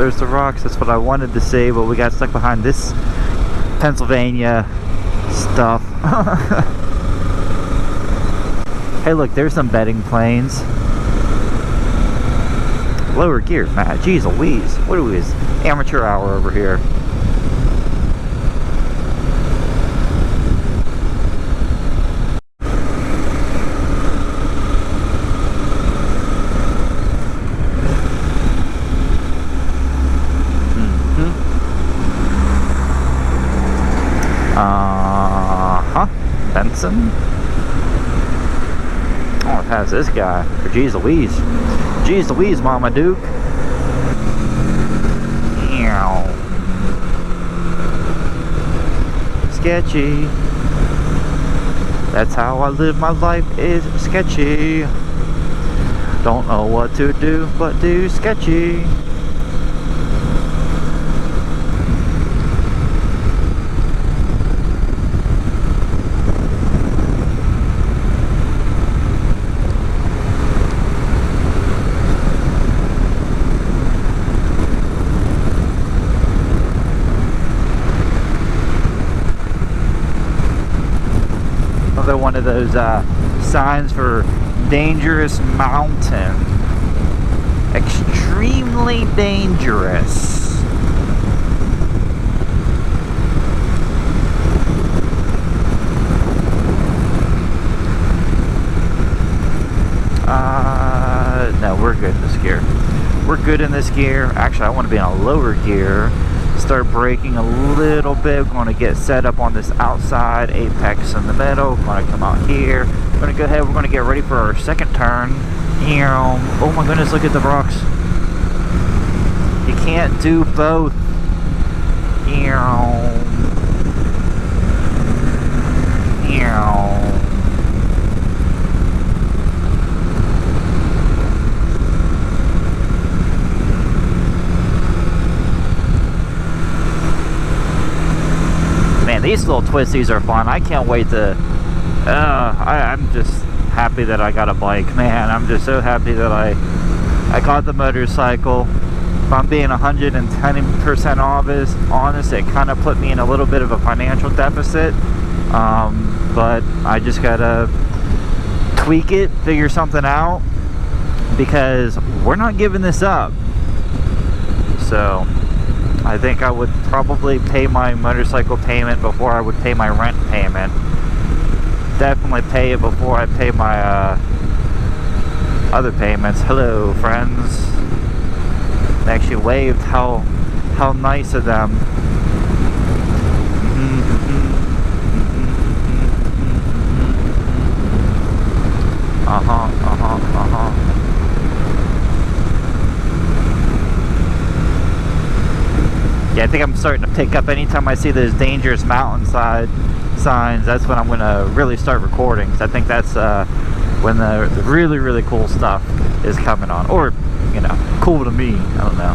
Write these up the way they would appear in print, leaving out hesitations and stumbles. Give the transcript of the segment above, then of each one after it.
There's the rocks. That's what I wanted to see, but we got stuck behind this Pennsylvania stuff. Hey, look, there's some bedding planes. Lower gear, man. Jeez Louise. What are we? Amateur hour over here. Benson? I want to pass this guy. Or Jeez Louise. Jeez Louise, Mama Duke. Ew. Sketchy. That's how I live my life, is sketchy. Don't know what to do but do sketchy. One of those signs for dangerous mountain. Extremely dangerous. No, we're good in this gear. We're good in this gear. Actually, I want to be in a lower gear. Start braking a little bit. We're going to get set up on this outside apex in the middle. We're going to come out here. We're going to go ahead. We're going to get ready for our second turn. Oh my goodness, look at the rocks. You can't do both. These little twisties are fun. I can't wait to I'm just happy that I got a bike, man. I'm just so happy that I got the motorcycle. If I'm being 110% honest, it kind of put me in a little bit of a financial deficit, but I just gotta tweak it, figure something out, because we're not giving this up. So I think I would probably pay my motorcycle payment before I would pay my rent payment. Definitely pay it before I pay my other payments. Hello, friends. They actually waved. How nice of them. Yeah, I think I'm starting to pick up anytime I see those dangerous mountainside signs. That's when I'm going to really start recording. So I think that's when the really, really cool stuff is coming on. Or, you know, cool to me. I don't know.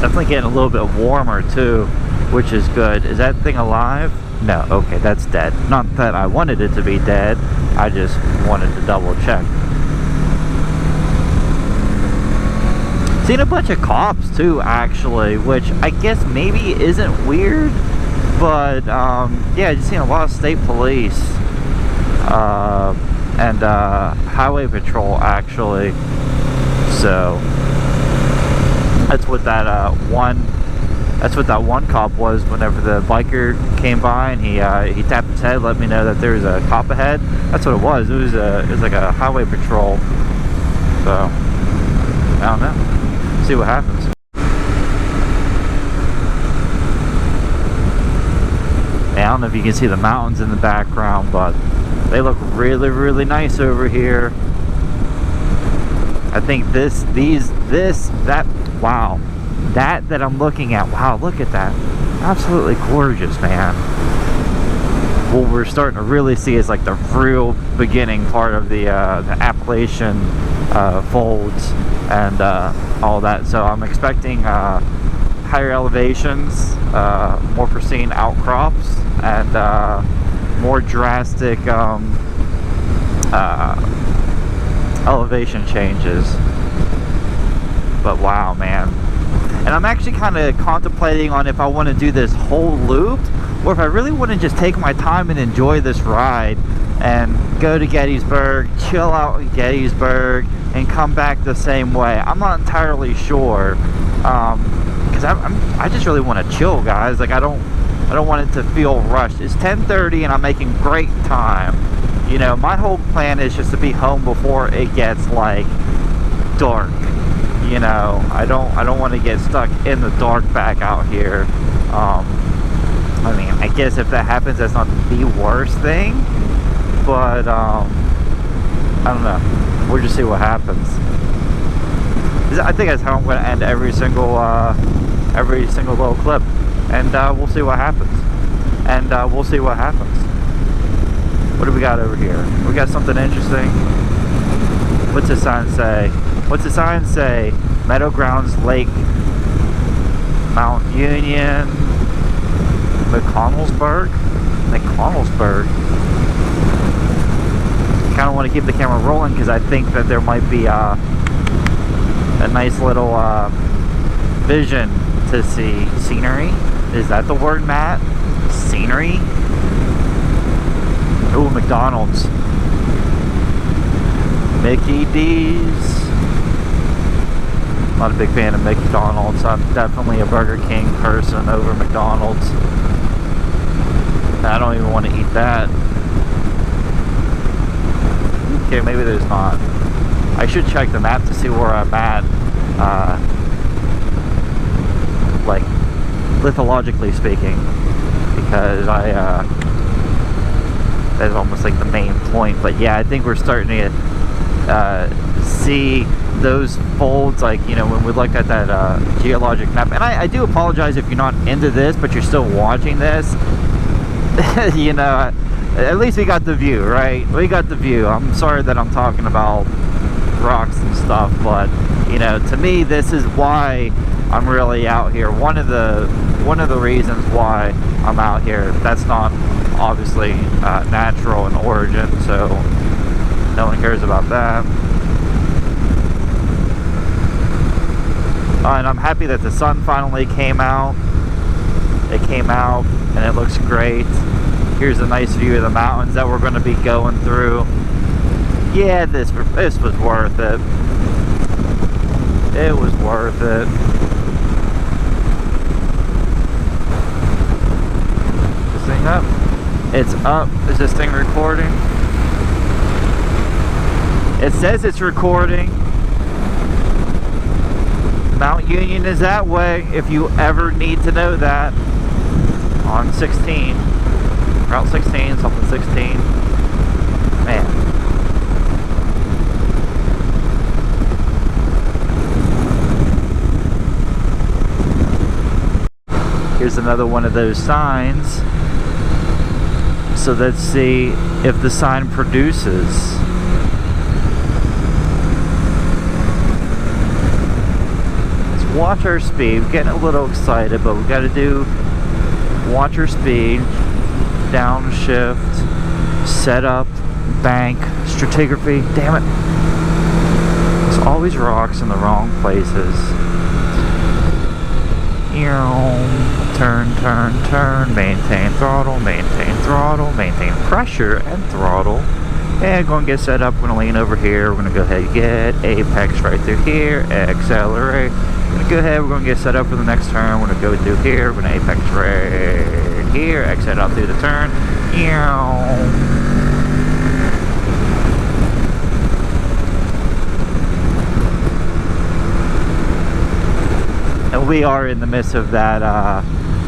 Definitely getting a little bit warmer too, which is good. Is that thing alive? No, okay, that's dead. Not that I wanted it to be dead, I just wanted to double check. Seen a bunch of cops too, actually, which I guess maybe isn't weird, but yeah, just seen a lot of state police and highway patrol, actually. So that's what that one cop was. Whenever the biker came by and he tapped his head, let me know that there was a cop ahead. That's what it was. It was like a highway patrol. So I don't know. See what happens. I don't know if you can see the mountains in the background, but they look really, really nice over here. I think wow, that I'm looking at, wow, look at that. Absolutely gorgeous, man. What we're starting to really see is like the real beginning part of the Appalachian folds and all that. So I'm expecting higher elevations, more pristine outcrops, and more drastic elevation changes. But wow, man. And I'm actually kind of contemplating on if I want to do this whole loop, or if I really want to just take my time and enjoy this ride and go to Gettysburg, chill out in Gettysburg, and come back the same way. I'm not entirely sure, because I just really want to chill, guys. Like I don't want it to feel rushed. It's 10:30 and I'm making great time. You know, my whole plan is just to be home before it gets like dark. You know, I don't want to get stuck in the dark back out here. I mean, I guess if that happens, that's not the worst thing, but I don't know. We'll just see what happens. I think that's how I'm going to end every single little clip, and we'll see what happens. And we'll see what happens. What do we got over here? We got something interesting. What's the sign say? What's the sign say? Meadow Grounds Lake, Mount Union, McConnellsburg? McConnellsburg. Kind of want to keep the camera rolling because I think that there might be a nice little vision to see. Scenery? Is that the word, Matt? Scenery? Ooh, McDonald's. Mickey D's. Not a big fan of McDonald's. I'm definitely a Burger King person over McDonald's. I don't even want to eat that. Okay, maybe there's not. I should check the map to see where I'm at. Like, lithologically speaking. Because that's almost like the main point. But yeah, I think we're starting to see those folds, like, you know, when we look at that geologic map. And I do apologize if you're not into this, but you're still watching this. You know, at least we got the view, right? We got the view. I'm sorry that I'm talking about rocks and stuff, but, you know, to me, this is why I'm really out here. One of the reasons why I'm out here. That's not obviously natural in origin, so no one cares about that. And I'm happy that the sun finally came out. It came out and it looks great. Here's a nice view of the mountains that we're going to be going through. Yeah, this was worth it. It was worth it. This thing up? It's up. Is this thing recording? It says it's recording. Mount Union is that way, if you ever need to know that. On 16. Route 16, something 16. Man. Here's another one of those signs. So let's see if the sign produces. Watch our speed. We're getting a little excited, but we got to do watch our speed, downshift, setup, bank, stratigraphy. Damn it! There's always rocks in the wrong places. Turn, turn, turn. Maintain throttle, maintain pressure and throttle. And going to get set up. We're going to lean over here. We're going to go ahead and get apex right through here. Accelerate. We're going to go ahead. We're going to get set up for the next turn. We're going to go through here. We're going to apex right here. Exit out through the turn. And we are in the midst of that,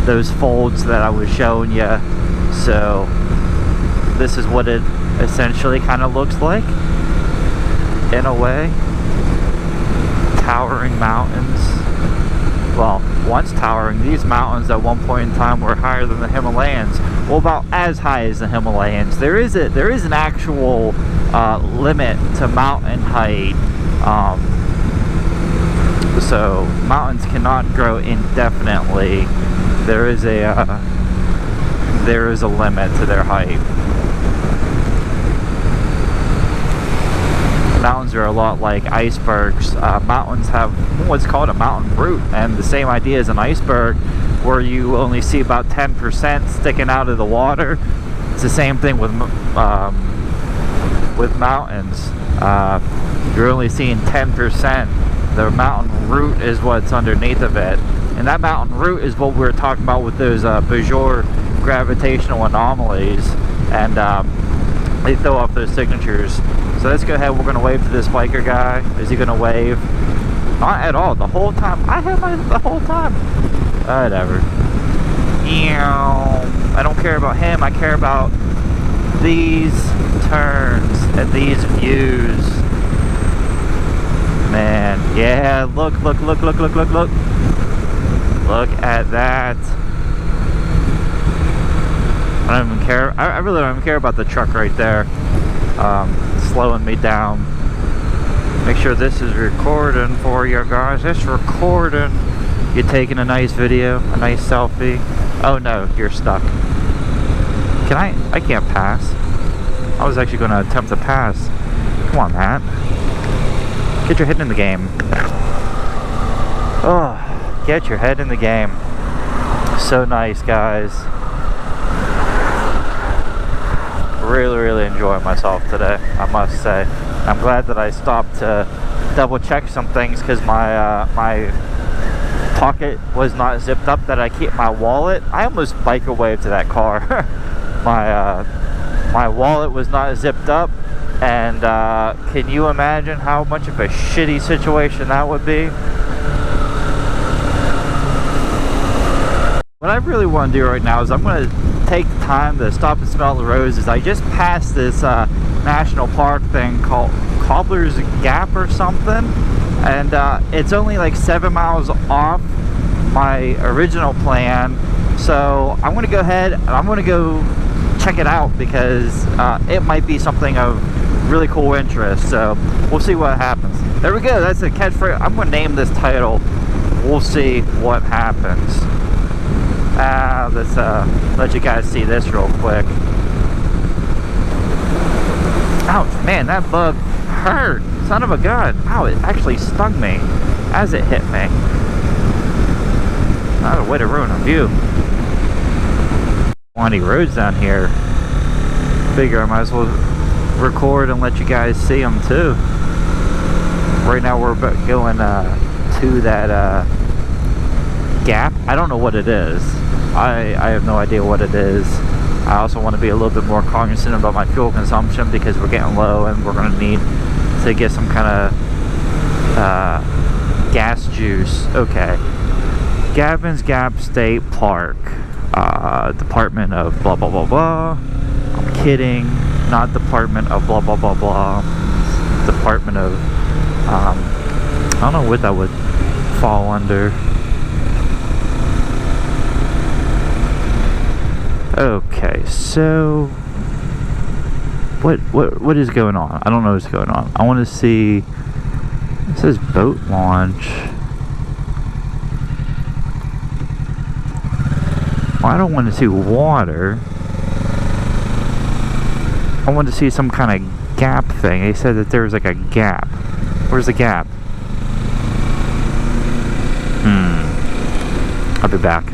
those folds that I was showing you. So this is what it essentially kind of looks like in a way. Towering mountains. Well, once towering, these mountains at one point in time were higher than the Himalayas. Well, about as high as the Himalayas. There is an actual limit to mountain height So mountains cannot grow indefinitely. There is a limit to their height. Mountains are a lot like icebergs. Mountains have what's called a mountain root, and the same idea as an iceberg, where you only see about 10% sticking out of the water. It's the same thing with mountains. You're only seeing 10%. The mountain root is what's underneath of it, and that mountain root is what we were talking about with those Bajor gravitational anomalies, and they throw off those signatures. So let's go ahead. We're going to wave to this biker guy. Is he going to wave? Not at all. The whole time. I had the whole time. Whatever. I don't care about him. I care about these turns and these views. Man, yeah, look at that. I don't even care. I really don't even care about the truck right there, slowing me down. Make sure this is recording for you guys. It's recording. You're taking a nice video, a nice selfie. Oh no, you're stuck. I can't pass. I was actually going to attempt to pass. Come on, Matt. Get your head in the game. Oh, get your head in the game. So nice, guys. Really enjoying myself today, I must say. I'm glad that I stopped to double check some things, because my pocket was not zipped up, that I keep my wallet. I almost biker waved to that car. My wallet was not zipped up, and can you imagine how much of a shitty situation that would be? What I really want to do right now is I'm going to take time to stop and smell the roses. I just passed this national park thing called Cobbler's Gap or something, and it's only like 7 miles off my original plan. So I'm going to go ahead and I'm going to go check it out, because it might be something of really cool interest. So we'll see what happens. There we go. That's a catchphrase. I'm going to name this title. We'll see what happens. Let's let you guys see this real quick. Ouch, man, that bug hurt. Son of a gun. Ow, it actually stung me as it hit me. Not a way to ruin a view. Windy roads down here. Figure I might as well record and let you guys see them too. Right now we're going to that gap. I don't know what it is. I have no idea what it is. I also want to be a little bit more cognizant about my fuel consumption, because we're getting low and we're going to need to get some kind of gas juice. Okay. Gavin's Gap State Park. Department of blah blah blah blah. I'm kidding. Not Department of blah blah blah blah. Department of I don't know what that would fall under. Okay, so what is going on? I don't know what's going on. I want to see. It says boat launch. Well, I don't want to see water. I want to see some kind of gap thing. They said that there was like a gap. Where's the gap? I'll be back.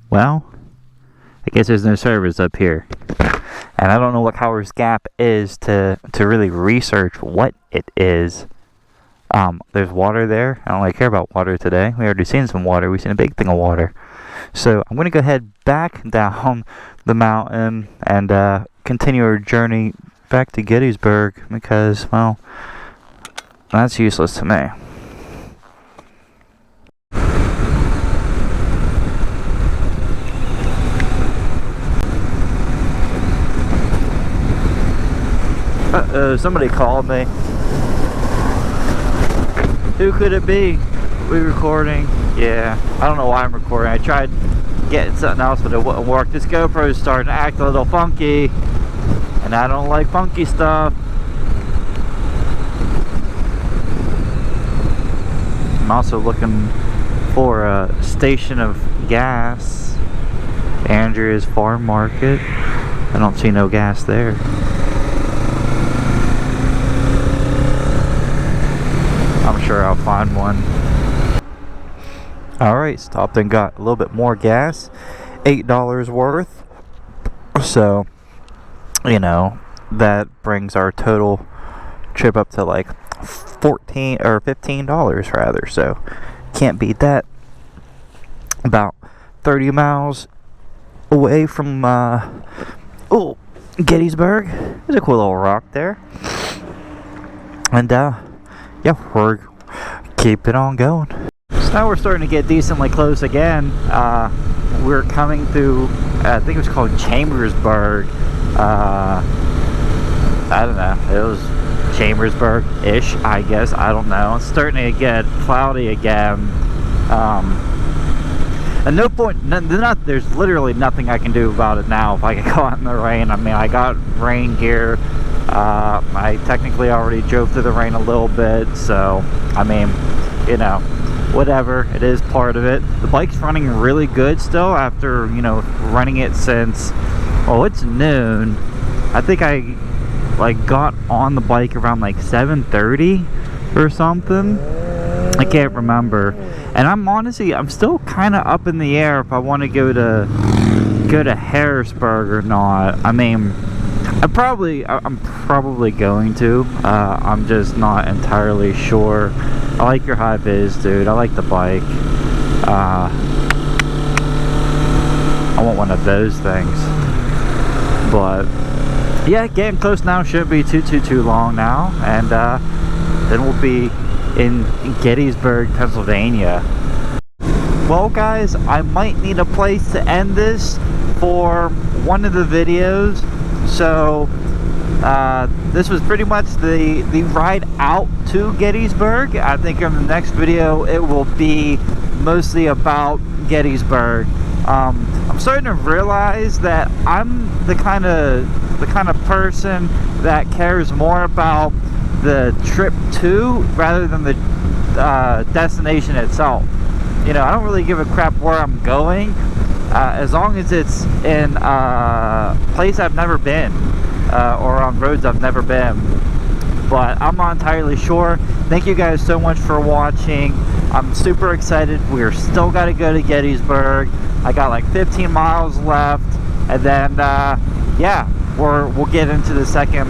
Well, I guess there's no servers up here. And I don't know what Cobbler's Gap is to really research what it is. There's water there. I don't really care about water today. We already seen some water. We've seen a big thing of water. So I'm going to go ahead back down the mountain and continue our journey back to Gettysburg, because, well, that's useless to me. Uh-oh, somebody called me. Who could it be? We recording? Yeah, I don't know why I'm recording. I tried getting something else, but it wouldn't work. This GoPro's starting to act a little funky, and I don't like funky stuff. I'm also looking for a station of gas. Andrea's Farm Market. I don't see no gas there. I'm sure I'll find one. Alright, stopped and got a little bit more gas. $8 worth. So, you know, that brings our total trip up to like $14 or $15 rather. So, can't beat that. About 30 miles away from Gettysburg. There's a cool little rock there. And yeah, we're keeping on going. So now we're starting to get decently close again. We're coming through, I think it was called Chambersburg. I don't know, it was Chambersburg-ish, I guess, I don't know. It's starting to get cloudy again. At no point, there's literally nothing I can do about it now if I get caught in the rain. I mean, I got rain gear. I technically already drove through the rain a little bit, so, I mean, you know, whatever, it is part of it. The bike's running really good still after, you know, running it since, well, it's noon. I think I, like, got on the bike around, like, 7:30 or something. I can't remember. And I'm still kind of up in the air if I want to go to Harrisburg or not. I mean, I'm probably going to. I'm just not entirely sure. I like your high vis, dude. I like the bike. I want one of those things. But yeah, getting close now. Shouldn't be too long now, and then we'll be in Gettysburg, Pennsylvania. Well, guys, I might need a place to end this for one of the videos. So this was pretty much the ride out to Gettysburg. I think in the next video it will be mostly about Gettysburg. I'm starting to realize that I'm the kind of person that cares more about the trip to rather than the destination itself. You know, I don't really give a crap where I'm going, as long as it's in a place I've never been, or on roads I've never been. But I'm not entirely sure. Thank you guys so much for watching. I'm super excited. We're still got to go to Gettysburg. I got like 15 miles left, and then yeah, we'll get into the second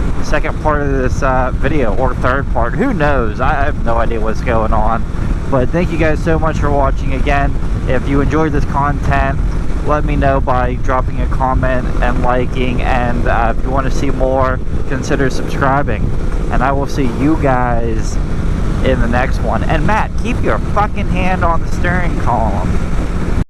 part of this video, or third part. Who knows? I have no idea what's going on. But thank you guys so much for watching again. If you enjoyed this content, let me know by dropping a comment and liking. And if you want to see more, consider subscribing. And I will see you guys in the next one. And Matt, keep your fucking hand on the steering column.